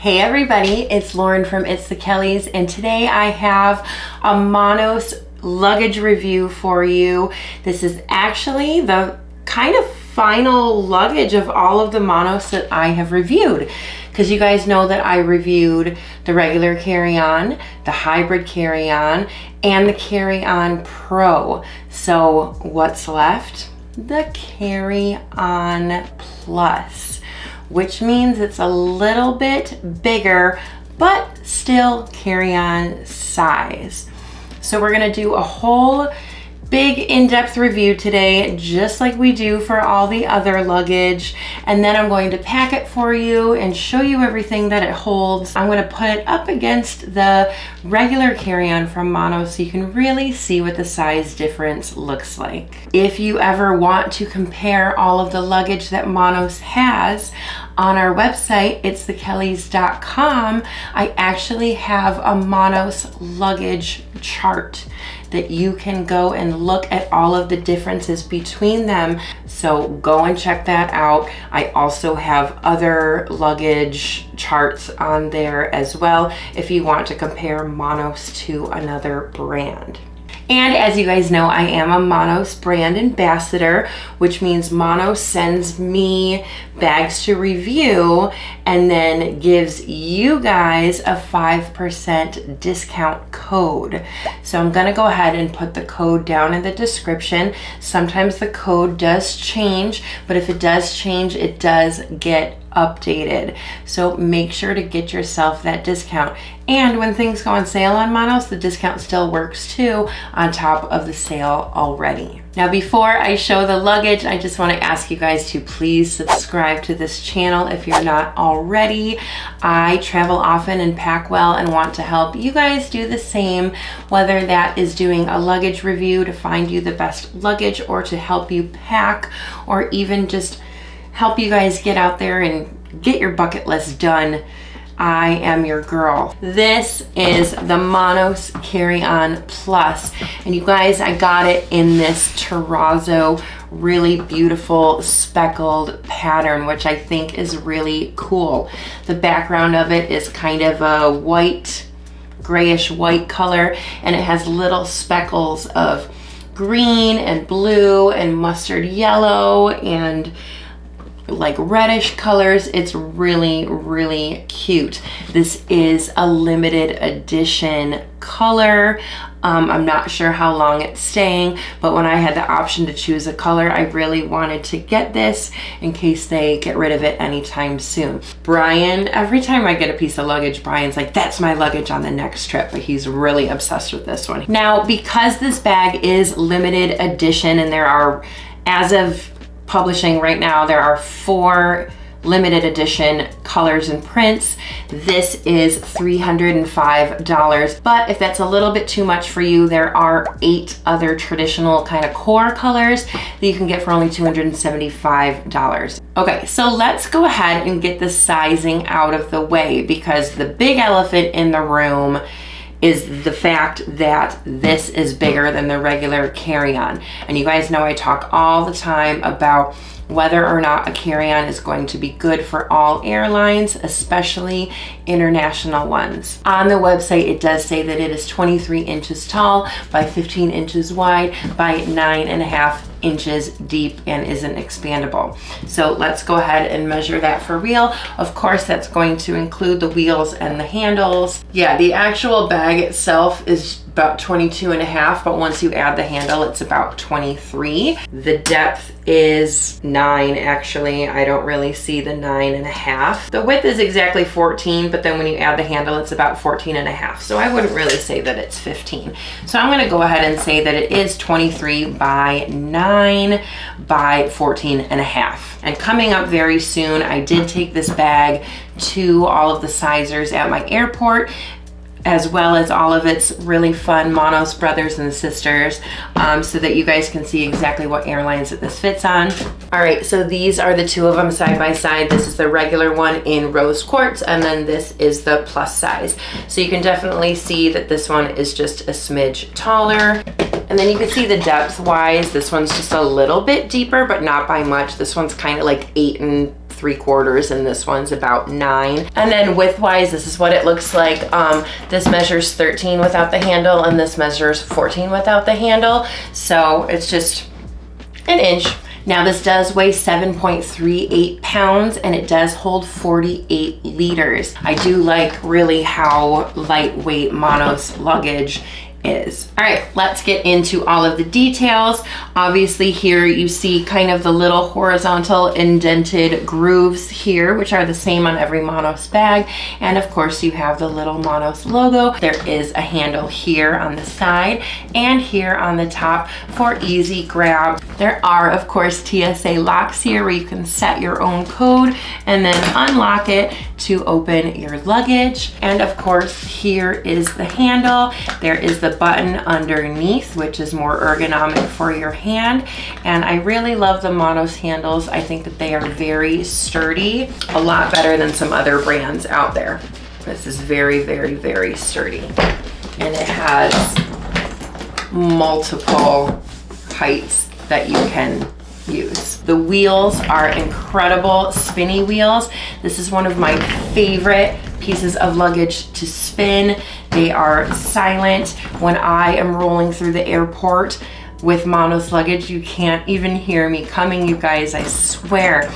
Hey everybody, it's Lauren from It's the Kellys, and today I have a Monos luggage review for you. This is actually the kind of final luggage of all of the Monos that I have reviewed, because you guys know that I reviewed the regular carry-on, the hybrid carry-on, and the carry-on pro. So what's left? The carry-on plus, which means it's a little bit bigger, but still carry-on size. So we're gonna do a whole big in-depth review today, just like we do for all the other luggage. And then I'm going to pack it for you and show you everything that it holds. I'm gonna put it up against the regular carry-on from Mono so you can really see what the size difference looks like. If you ever want to compare all of the luggage that Monos has, on our website, itsthekellys.com, I actually have a Monos luggage chart that you can go and look at all of the differences between them. So go and check that out. I also have other luggage charts on there as well if you want to compare Monos to another brand. And as you guys know, I am a Monos brand ambassador, which means Monos sends me bags to review and then gives you guys a 5% discount code. So I'm gonna go ahead and put the code down in the description. Sometimes the code does change, but if it does change, it does get updated. So make sure to get yourself that discount. And when things go on sale on Monos, the discount still works too, on top of the sale already. Now, before I show the luggage, I just want to ask you guys to please subscribe to this channel if you're not already. I travel often and pack well and want to help you guys do the same, whether that is doing a luggage review to find you the best luggage, or to help you pack, or even just help you guys get out there and get your bucket list done. I am your girl. This is the Monos Carry-On Plus. And you guys, I got it in this terrazzo, really beautiful speckled pattern, which I think is really cool. The background of it is kind of a white, grayish white color, and it has little speckles of green and blue and mustard yellow and like reddish colors. It's really, really cute. This is a limited edition color. I'm not sure how long it's staying, but when I had the option to choose a color, I really wanted to get this in case they get rid of it anytime soon. Brian, every time I get a piece of luggage, Brian's like, that's my luggage on the next trip, but he's really obsessed with this one. Now, because this bag is limited edition, and there are, as of publishing right now, there are 4 limited edition colors and prints. This is $305, but if that's a little bit too much for you, there are 8 other traditional kind of core colors that you can get for only $275. Okay, so let's go ahead and get the sizing out of the way, because the big elephant in the room is the fact that this is bigger than the regular carry-on. And you guys know I talk all the time about whether or not a carry-on is going to be good for all airlines, especially international ones. On the website, it does say that it is 23 inches tall by 15 inches wide by 9.5 inches deep and isn't expandable. So let's go ahead and measure that for real. Of course, that's going to include the wheels and the handles. Yeah, the actual bag itself is about 22.5, but once you add the handle, it's about 23. The depth is 9, actually. I don't really see the 9.5. The width is exactly 14, but then when you add the handle, it's about 14.5. So I wouldn't really say that it's 15. So I'm gonna go ahead and say that it is 23 by 9 by 14.5. And coming up very soon, I did take this bag to all of the sizers at my airport, as well as all of its really fun Monos brothers and sisters, so that you guys can see exactly what airlines that this fits on. All right, so these are the 2 of them side by side. This is the regular one in rose quartz, and then this is the plus size. So you can definitely see that this one is just a smidge taller. And then you can see the depth wise, this one's just a little bit deeper, but not by much. This one's kind of like 8 8.75, and this one's about 9. And then width-wise, this is what it looks like. This measures 13 without the handle, and this measures 14 without the handle. So it's just an inch. Now this does weigh 7.38 pounds, and it does hold 48 liters. I do like really how lightweight Monos luggage is. All right, let's get into all of the details. Obviously here you see kind of the little horizontal indented grooves here, which are the same on every Monos bag. And of course you have the little Monos logo. There is a handle here on the side and here on the top for easy grab. There are of course TSA locks here where you can set your own code and then unlock it to open your luggage. And of course here is the handle. There is the button underneath, which is more ergonomic for your hand. And I really love the Monos handles. I think that they are very sturdy, a lot better than some other brands out there. This is very, very, very sturdy. And it has multiple heights that you can use. The wheels are incredible Spinny wheels. This is one of my favorite pieces of luggage to spin. They are silent. When I am rolling through the airport with Monos luggage, you can't even hear me coming, you guys, I swear.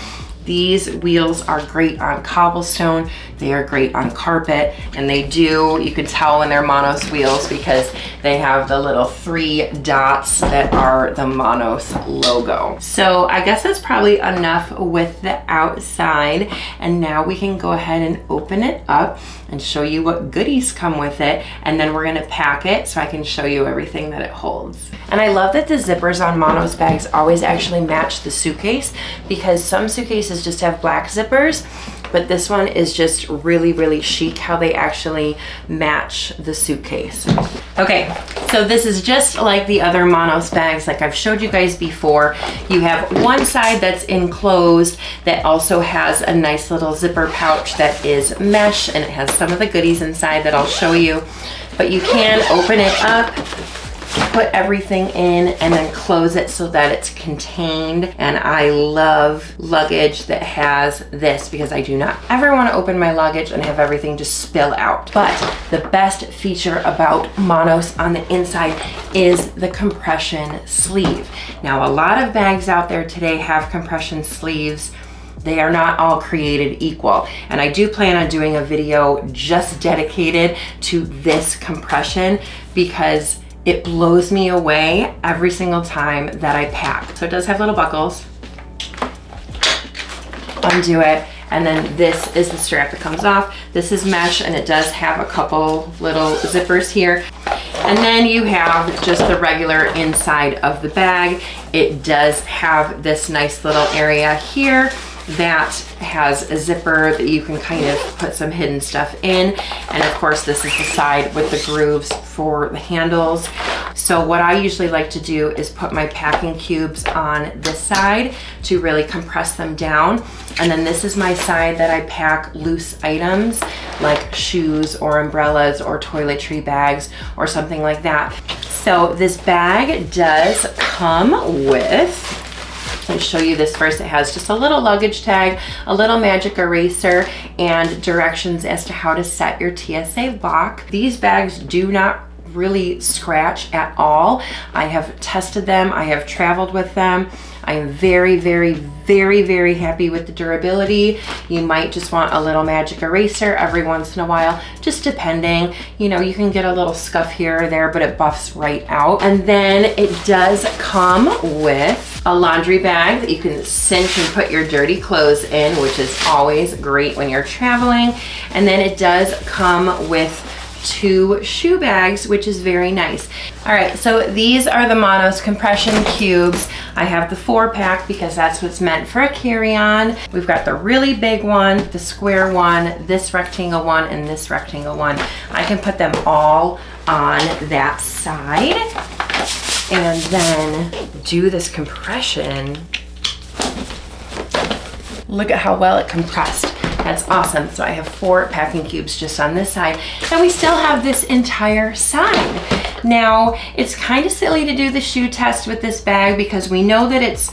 These wheels are great on cobblestone, they are great on carpet, and you can tell when they're Monos wheels because they have the little 3 dots that are the Monos logo. So I guess that's probably enough with the outside, and now we can go ahead and open it up and show you what goodies come with it, and then we're gonna pack it so I can show you everything that it holds. And I love that the zippers on Monos bags always actually match the suitcase, because some suitcases just have black zippers, but this one is just really, really chic how they actually match the suitcase. Okay, so this is just like the other Monos bags like I've showed you guys before. You have one side that's enclosed that also has a nice little zipper pouch that is mesh, and it has some of the goodies inside that I'll show you. But you can open it up, put everything in, and then close it so that it's contained. And I love luggage that has this because I do not ever want to open my luggage and have everything just spill out. But the best feature about Monos on the inside is the compression sleeve. Now, a lot of bags out there today have compression sleeves. They are not all created equal. And I do plan on doing a video just dedicated to this compression because it blows me away every single time that I pack. So it does have little buckles. Undo it, and then this is the strap that comes off. This is mesh, and it does have a couple little zippers here. And then you have just the regular inside of the bag. It does have this nice little area here that has a zipper that you can kind of put some hidden stuff in. And of course, this is the side with the grooves for the handles. So what I usually like to do is put my packing cubes on this side to really compress them down. And then this is my side that I pack loose items like shoes or umbrellas or toiletry bags or something like that. So this bag does come with, let me show you this first. It has just a little luggage tag, a little magic eraser, and directions as to how to set your TSA lock. These bags do not really scratch at all. I have tested them, I have traveled with them. I am very, very, very, very happy with the durability. You might just want a little magic eraser every once in a while, just depending. You know, you can get a little scuff here or there, but it buffs right out. And then it does come with a laundry bag that you can cinch and put your dirty clothes in, which is always great when you're traveling. And then it does come with 2 shoe bags, which is very nice. All right, so these are the Monos compression cubes. I have the 4-pack because that's what's meant for a carry-on. We've got the really big one, the square one, this rectangle one, and this rectangle one. I can put them all on that side and then do this compression. Look at how well it compressed. That's awesome. So I have 4 packing cubes just on this side, and we still have this entire side. Now, it's kind of silly to do the shoe test with this bag because we know that it's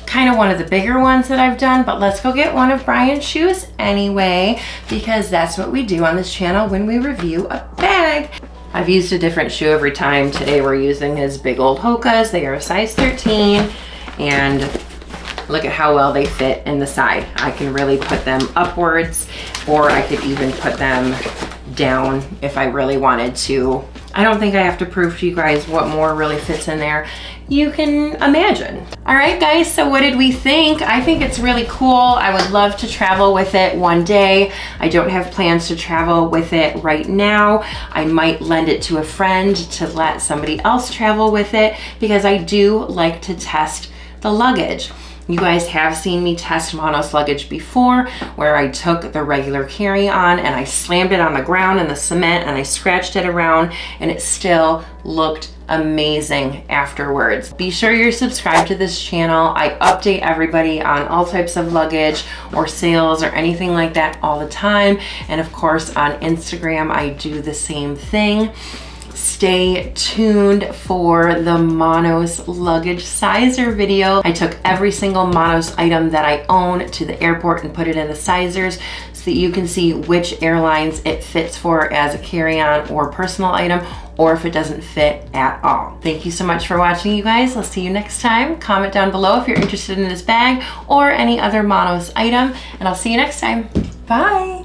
kind of one of the bigger ones that I've done, but let's go get one of Brian's shoes anyway, because that's what we do on this channel when we review a bag. I've used a different shoe every time. Today we're using his big old Hokas. They are a size 13, and look at how well they fit in the side. I can really put them upwards, or I could even put them down if I really wanted to. I don't think I have to prove to you guys what more really fits in there. You can imagine. All right, guys, so what did we think? I think it's really cool. I would love to travel with it one day. I don't have plans to travel with it right now. I might lend it to a friend to let somebody else travel with it, because I do like to test the luggage. You guys have seen me test Monos luggage before, where I took the regular carry-on and I slammed it on the ground in the cement and I scratched it around, and it still looked amazing afterwards. Be sure you're subscribed to this channel. I update everybody on all types of luggage or sales or anything like that all the time. And of course on Instagram, I do the same thing. Stay tuned for the Monos luggage sizer video. I took every single Monos item that I own to the airport and put it in the sizers so that you can see which airlines it fits for as a carry-on or personal item, or if it doesn't fit at all. Thank you so much for watching, you guys. I'll see you next time. Comment down below if you're interested in this bag or any other Monos item, and I'll see you next time. Bye.